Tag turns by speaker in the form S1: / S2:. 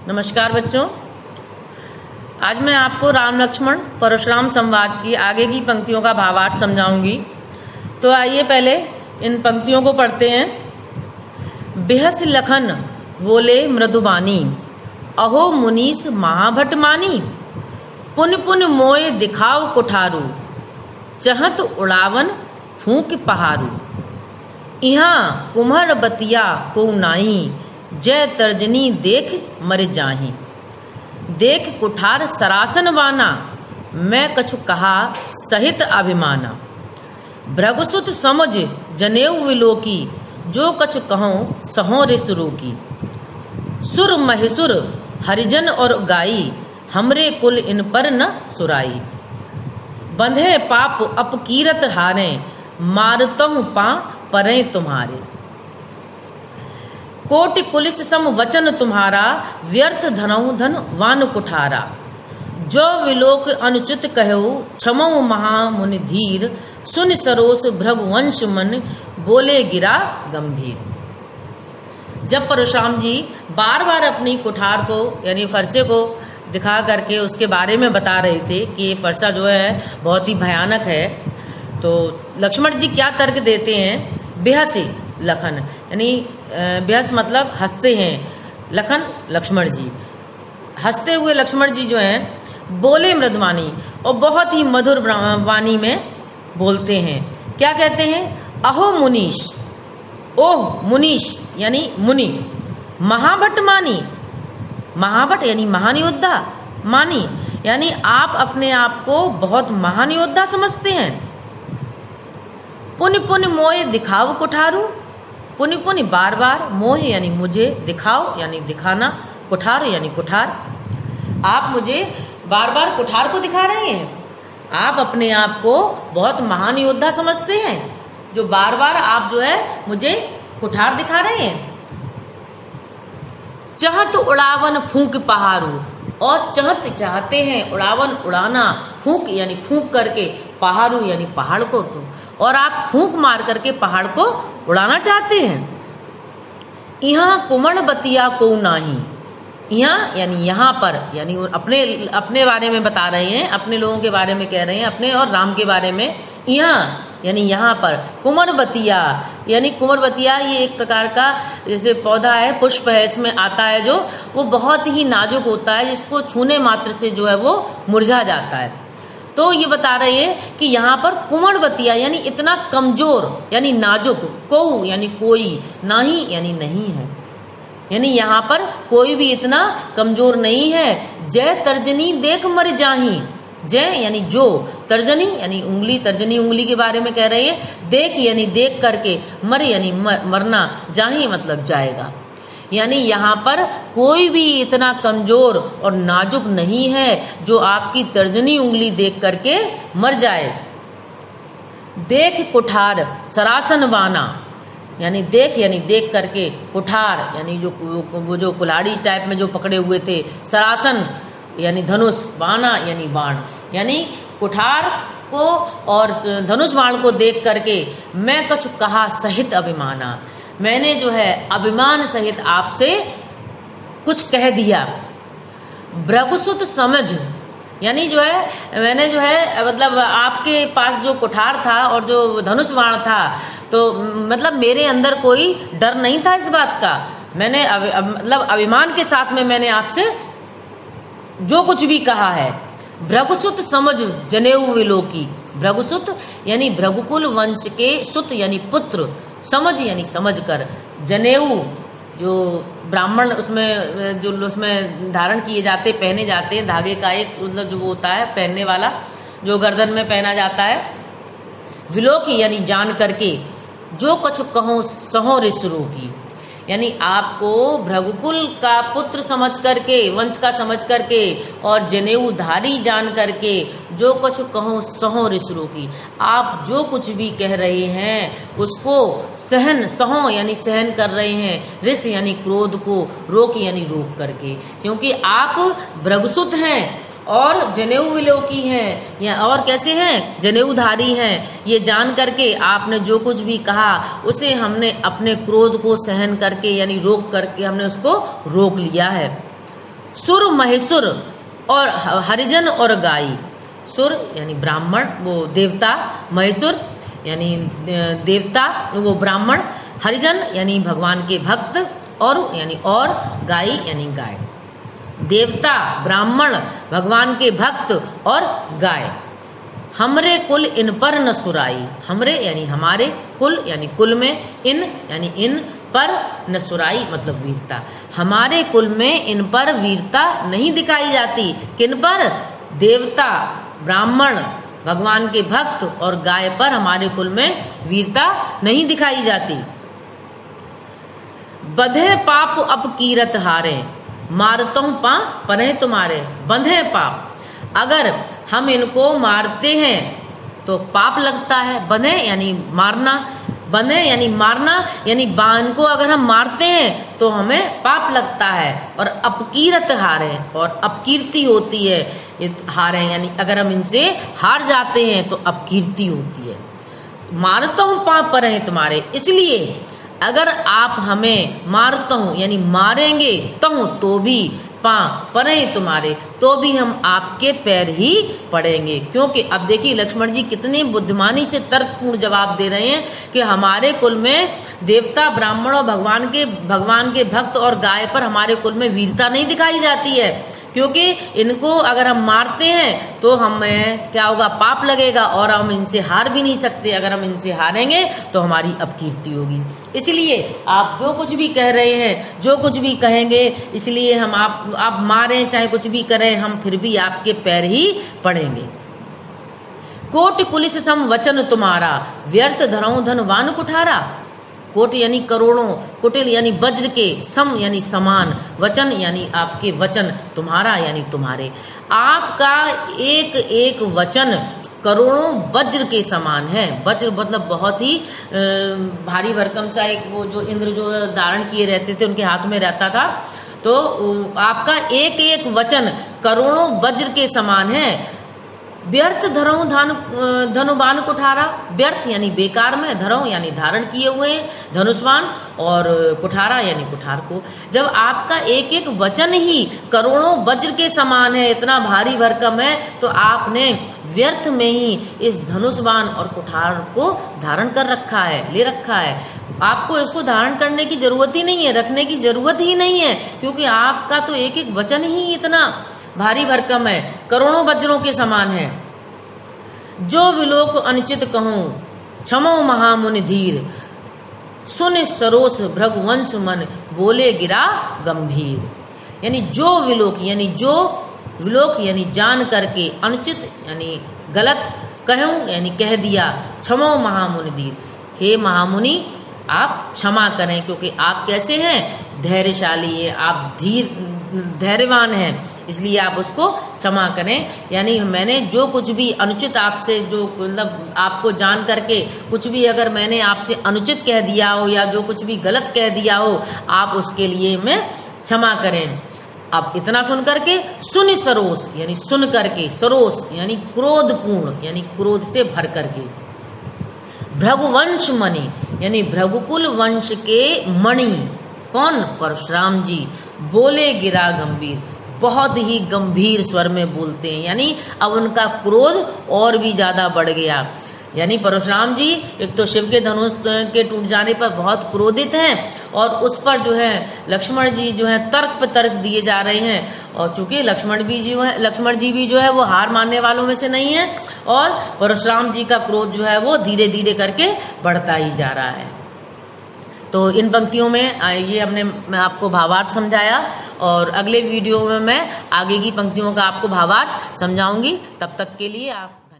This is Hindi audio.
S1: नमस्कार बच्चों, आज मैं आपको राम लक्ष्मण परशुराम संवाद की आगे की पंक्तियों का भावार्थ समझाऊंगी। तो आइए पहले इन पंक्तियों को पढ़ते हैं। बिहस लखन बोले मृदुबानी, अहो मुनीस महाभट मानी। पुन पुन मोय दिखाओ कुठारू, चहत उड़ावन फूंक पहारू। इहाँ कुम्हर बतिया को नाई, जय तर्जनी देख मर जाही। देख कुठार सरासन वाना, मैं कछु कहा सहित अभिमाना। भृगुसुत समझ जनेऊ विलोकी, जो कछु कहूं सहों रिसरू की। सुर महिसुर हरिजन और गाई, हमरे कुल इन पर न सुराई। बंधे पाप अपकीरत हारे, मारतहु पा परे तुम्हारे। कोटि कुलिस सम वचन तुम्हारा, व्यर्थ धनऊ धन वान कुठारा। जो विलोक अनुचित कहु, क्षमऊ महामुनि धीर। सुन सरोस भृगुवंश मन, बोले गिरा गंभीर। जब परशुराम जी बार बार अपनी कुठार को यानी फरसे को दिखा करके उसके बारे में बता रहे थे कि ये फरसा जो है बहुत ही भयानक है, तो लक्ष्मण जी क्या तर्क देते हैं। बेहसी लखन यानी बेहस मतलब हंसते हैं, लखन लक्ष्मण जी हंसते हुए लक्ष्मण जी जो हैं बोले मृदवानी, और बहुत ही मधुर वाणी में बोलते हैं। क्या कहते हैं, अहो मुनीश, ओह मुनीश यानी मुनि। महाभट मानी, महाभट यानी महान योद्धा, मानी यानी आप अपने आप को बहुत महान योद्धा समझते हैं। पुनि पुनि मोय दिखाओ कुठारू, पुनि पुनि बार बार, मोह यानी मुझे, दिखाओ यानी दिखाना, कुठार यानी कुठार। आप मुझे बार बार कुठार को दिखा रहे हैं। आप अपने आप को बहुत महान योद्धा समझते हैं, जो बार बार आप जो है मुझे कुठार दिखा रहे हैं। चहत उड़ावन फूंक पहारू, और चहत चाहते हैं, उड़ावन उड़ाना, फूंक यानी फूंक करके, पहाड़ू यानी पहाड़ को, और आप फूंक मार करके पहाड़ को उड़ाना चाहते हैं। यहाँ कुमण बतिया को नाही, यहाँ यानी यहाँ पर, यानी अपने बारे में बता रहे हैं, अपने लोगों के बारे में कह रहे हैं, अपने और राम के बारे में। यहाँ यानी यहाँ पर, कुमर बतिया यानी कुमर बतिया ये एक प्रकार का जैसे पौधा है, पुष्प है, इसमें आता है जो वो बहुत ही नाजुक होता है, जिसको छूने मात्र से जो है वो मुरझा जाता है। तो ये बता रहे हैं कि यहाँ पर कुमर बतिया यानी इतना कमजोर यानी नाजुक, को यानी कोई, नाही यानी नहीं है, यानी यहाँ पर कोई भी इतना कमजोर नहीं है। जय तर्जनी देख मर जाही, जय यानी जो, तर्जनी यानी उंगली, तर्जनी उंगली के बारे में कह रहे हैं। देख यानी देख करके, मर यानी मरना, जाही मतलब जाएगा, यानी यहाँ पर कोई भी इतना कमजोर और नाजुक नहीं है जो आपकी तर्जनी उंगली देख करके मर जाए। देख कुठार सरासन वाना, यानी देख करके, कुठार यानी वो जो कुल्हाड़ी टाइप में जो पकड़े हुए थे, सरासन यानी धनुष, बाना यानी बाण, यानी कुठार को और धनुष बाण को देख करके मैं कुछ कहा सहित अभिमाना, मैंने जो है अभिमान सहित आपसे कुछ कह दिया। भृगुसुत समझ यानी जो है मैंने जो है मतलब आपके पास जो कुठार था और जो धनुष बाण था, तो मतलब मेरे अंदर कोई डर नहीं था इस बात का। मैंने मतलब अभिमान के साथ में मैंने आपसे जो कुछ भी कहा है। भृगुसुत समझ जनेऊ विलोकी, भृगुसुत यानी भृगुकुल वंश के सुत यानी पुत्र, समझ यानी समझ कर, जनेऊ जो ब्राह्मण उसमें धारण किए जाते, पहने जाते हैं, धागे का एक मतलब जो होता है पहनने वाला, जो गर्दन में पहना जाता है। विलोकी यानी जान करके, जो कुछ कहो सहो रिसरू की, यानी आपको भृगुकुल का पुत्र समझ करके, वंश का समझ करके, और जनेऊ धारी जान करके, जो कुछ कहो सहो रिसरू की, आप जो कुछ भी कह रहे हैं उसको सहन, सहो यानी सहन कर रहे हैं, रिस यानी क्रोध को, रोक यानी रोक करके, क्योंकि आप भृगुसुत हैं और जनेऊ विलोकी हैं, या और कैसे हैं, जनेऊधारी हैं। ये जान करके आपने जो कुछ भी कहा उसे हमने अपने क्रोध को सहन करके यानी रोक करके हमने उसको रोक लिया है। सुर महेशुर और हरिजन और गाई। सुर यानी ब्राह्मण वो देवता, महेशुर यानी देवता वो ब्राह्मण, हरिजन यानी भगवान के भक्त, और यानी और गाई यानी गाय। देवता, ब्राह्मण, भगवान के भक्त और गाय। हमरे कुल इन पर न सुराई। हमरे यानी हमारे, कुल यानी कुल में, इन यानी इन पर, न सुराई मतलब वीरता। हमारे कुल में इन पर वीरता नहीं दिखाई जाती। किन पर? देवता, ब्राह्मण, भगवान के भक्त और गाय पर हमारे कुल में वीरता नहीं दिखाई जाती। बंधे पाप अब कीरत हारे, मारतों पा परे तुम्हारे। बंधे पाप, अगर हम इनको मारते हैं तो पाप लगता है। बंधे यानी मारना, बंधे यानी मारना, यानी बाण को अगर हम मारते हैं तो हमें पाप लगता है। और अपकीरत हारे, और अपकीर्ति होती है। हारे यानी अगर हम इनसे हार जाते हैं तो अपकीर्ति होती है। मारता हूं पाप पर हैं तुम्हारे, इसलिए अगर आप हमें मारता हूं यानी मारेंगे तो भी पा परे तुम्हारे, तो भी हम आपके पैर ही पड़ेंगे। क्योंकि अब देखिए लक्ष्मण जी कितनी बुद्धिमानी से तर्कपूर्ण जवाब दे रहे हैं कि हमारे कुल में देवता, ब्राह्मण और भगवान के भक्त और गाय पर हमारे कुल में वीरता नहीं दिखाई जाती है। क्योंकि इनको अगर हम मारते हैं तो हमें क्या होगा? पाप लगेगा, और हम इनसे हार भी नहीं सकते। अगर हम इनसे हारेंगे तो हमारी अपकीर्ति होगी। इसलिए आप जो कुछ भी कह रहे हैं, जो कुछ भी कहेंगे, इसलिए हम आप मारें चाहे कुछ भी करें, हम फिर भी आपके पैर ही पड़ेंगे। कोटि कुलिस सम वचन तुम्हारा, व्यर्थ धरऊं धनवान कुठारा। कोटि यानी करोड़ों, कुटिल यानी वज्र के, सम यानी समान, वचन यानी आपके वचन, तुम्हारा यानी तुम्हारे। आपका एक एक वचन करोड़ों वज्र के समान है। वज्र मतलब बहुत ही भारी भरकम सा एक, वो जो इंद्र जो धारण किए रहते थे उनके हाथ में रहता था। तो आपका एक एक वचन करोड़ों वज्र के समान है। व्यर्थ धरऊं धनुबान कुठारा। व्यर्थ यानी बेकार में, धरऊं यानी धारण किए हुए धनुष्वान, और कुठारा यानी कुठार को। जब आपका एक एक वचन ही करोड़ों वज्र के समान है, इतना भारी भरकम है, तो आपने व्यर्थ में ही इस धनुष्वान और कुठार को धारण कर रखा है, ले रखा है। आपको इसको धारण करने की जरूरत ही नहीं है, रखने की जरूरत ही नहीं है, क्योंकि आपका तो एक एक वचन ही इतना भारी भरकम है, करोड़ों वज्रों के समान है। जो विलोक अनिचित कहूं, क्षमो महामुनि धीर, सुन सरोस भृगुवंश मन, बोले गिरा गंभीर। यानी जो विलोक यानी जान करके, अनुचित यानी गलत, कहूं यानी कह दिया, क्षमो महामुनि धीर, हे महामुनि आप क्षमा करें, क्योंकि आप कैसे हैं? धैर्यशाली है, आप धैर्यवान हैं, इसलिए आप उसको क्षमा करें। यानी मैंने जो कुछ भी अनुचित आपसे, जो मतलब आपको जान करके कुछ भी अगर मैंने आपसे अनुचित कह दिया हो या जो कुछ भी गलत कह दिया हो, आप उसके लिए मैं क्षमा करें। अब इतना सुन करके, सुन सरोस यानी सुन करके, सरोस यानी क्रोधपूर्ण यानी क्रोध से भर करके, भृगुवंश मणि यानी भृगुकुल वंश के मणि, कौन? परशुराम जी, बोले गिरा गंभीर, बहुत ही गंभीर स्वर में बोलते हैं। यानी अब उनका क्रोध और भी ज्यादा बढ़ गया। यानी परशुराम जी एक तो शिव के धनुष के टूट जाने पर बहुत क्रोधित हैं, और उस पर जो है लक्ष्मण जी जो है तर्क पे तर्क दिए जा रहे हैं। और चूंकि लक्ष्मण जी भी जो है वो हार मानने वालों में से नहीं है, और परशुराम जी का क्रोध जो है वो धीरे धीरे करके बढ़ता ही जा रहा है। तो इन पंक्तियों में ये मैं आपको भावार्थ समझाया, और अगले वीडियो में मैं आगे की पंक्तियों का आपको भावार्थ समझाऊंगी। तब तक के लिए आप